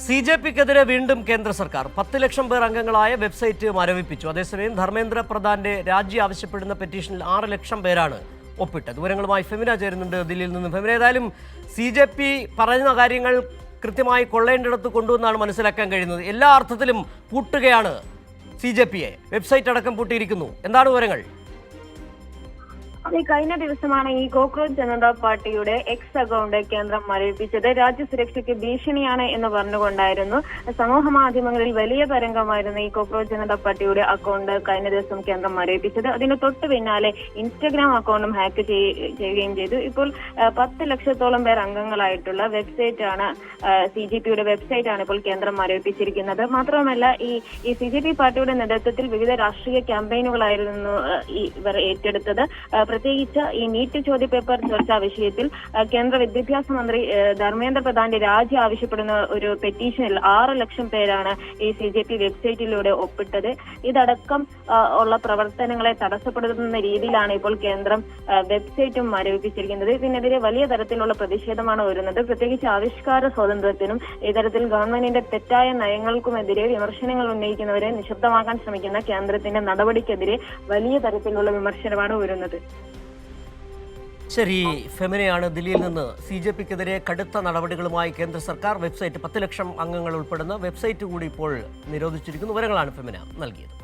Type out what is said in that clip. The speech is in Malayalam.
CJPക്കെതിരെ വീണ്ടും കേന്ദ്ര സർക്കാർ 10 ലക്ഷം പേർ അംഗങ്ങളായ വെബ്സൈറ്റ് മരവിപ്പിച്ചു. അതേസമയം ധർമ്മേന്ദ്ര പ്രധാന്റെ രാജി ആവശ്യപ്പെടുന്ന പെറ്റീഷനിൽ 6 ലക്ഷം പേരാണ് ഒപ്പിട്ടത്. വിവരങ്ങളുമായി ഫെമിന ചേരുന്നുണ്ട് ദില്ലിയിൽ നിന്നും. ഫെമിന, ഏതായാലും CJP പറയുന്ന കാര്യങ്ങൾ കൃത്യമായി കൊള്ളേണ്ടിടത്ത് കൊണ്ടുവന്നാണ് മനസ്സിലാക്കാൻ കഴിയുന്നത്. എല്ലാ അർത്ഥത്തിലും പൂട്ടുകയാണ് CJPയെ. വെബ്സൈറ്റ് അടക്കം പൂട്ടിയിരിക്കുന്നു. എന്താണ് വിവരങ്ങൾ? കഴിഞ്ഞ ദിവസമാണ് ഈ കോക്രോച്ച് ജനതാ പാർട്ടിയുടെ എക്സ് അക്കൗണ്ട് കേന്ദ്രം മരവിപ്പിച്ചത്. രാജ്യസുരക്ഷയ്ക്ക് ഭീഷണിയാണ് എന്ന് പറഞ്ഞുകൊണ്ടായിരുന്നു. സമൂഹ മാധ്യമങ്ങളിൽ വലിയ തരംഗമായിരുന്നു ഈ കോക്രോച്ച് ജനതാ പാർട്ടിയുടെ അക്കൗണ്ട് കഴിഞ്ഞ ദിവസം കേന്ദ്രം മരവിപ്പിച്ചത്. അതിന് തൊട്ടു പിന്നാലെ ഇൻസ്റ്റഗ്രാം അക്കൗണ്ടും ഹാക്ക് ചെയ്യുകയും ചെയ്തു. ഇപ്പോൾ 10 ലക്ഷത്തോളം പേർ അംഗങ്ങളായിട്ടുള്ള വെബ്സൈറ്റാണ് CJPയുടെ വെബ്സൈറ്റാണ് ഇപ്പോൾ കേന്ദ്രം മരവിപ്പിച്ചിരിക്കുന്നത്. മാത്രമല്ല ഈ CJP പാർട്ടിയുടെ നേതൃത്വത്തിൽ വിവിധ രാഷ്ട്രീയ ക്യാമ്പയിനുകളായിരുന്നു ഇവർ ഏറ്റെടുത്തത്. പ്രത്യേകിച്ച് ഈ നീറ്റ് ചോദ്യപേപ്പർ ചർച്ചാ വിഷയത്തിൽ കേന്ദ്ര വിദ്യാഭ്യാസ മന്ത്രി ധർമ്മേന്ദ്ര പ്രധാന്റെ രാജി ആവശ്യപ്പെടുന്ന ഒരു പെറ്റീഷനിൽ 6 ലക്ഷം പേരാണ് ഈ CJP വെബ്സൈറ്റിലൂടെ ഒപ്പിട്ടത്. ഇതടക്കം ഉള്ള പ്രവർത്തനങ്ങളെ തടസ്സപ്പെടുത്തുന്ന രീതിയിലാണ് ഇപ്പോൾ കേന്ദ്രം വെബ്സൈറ്റും മരവിപ്പിച്ചിരിക്കുന്നത്. ഇതിനെതിരെ വലിയ തരത്തിലുള്ള പ്രതിഷേധമാണ് വരുന്നത്. പ്രത്യേകിച്ച് ആവിഷ്കാര സ്വാതന്ത്ര്യത്തിനും ഇത്തരത്തിൽ ഗവൺമെന്റിന്റെ തെറ്റായ നയങ്ങൾക്കുമെതിരെ വിമർശനങ്ങൾ ഉന്നയിക്കുന്നവരെ നിശബ്ദമാക്കാൻ ശ്രമിക്കുന്ന കേന്ദ്രത്തിന്റെ നടപടിക്കെതിരെ വലിയ തരത്തിലുള്ള വിമർശനമാണ് വരുന്നത്. ശരി, ഫെമിനയാണ് ദില്ലിയിൽ നിന്ന്. CJPക്കെതിരെ കടുത്ത നടപടികളുമായി കേന്ദ്ര സർക്കാർ. വെബ്സൈറ്റ് 10 ലക്ഷം അംഗങ്ങൾ ഉൾപ്പെടുന്ന വെബ്സൈറ്റ് കൂടി ഇപ്പോൾ നിരോധിച്ചിരിക്കുന്നു. വിവരങ്ങളാണ് ഫെമിന നൽകിയത്.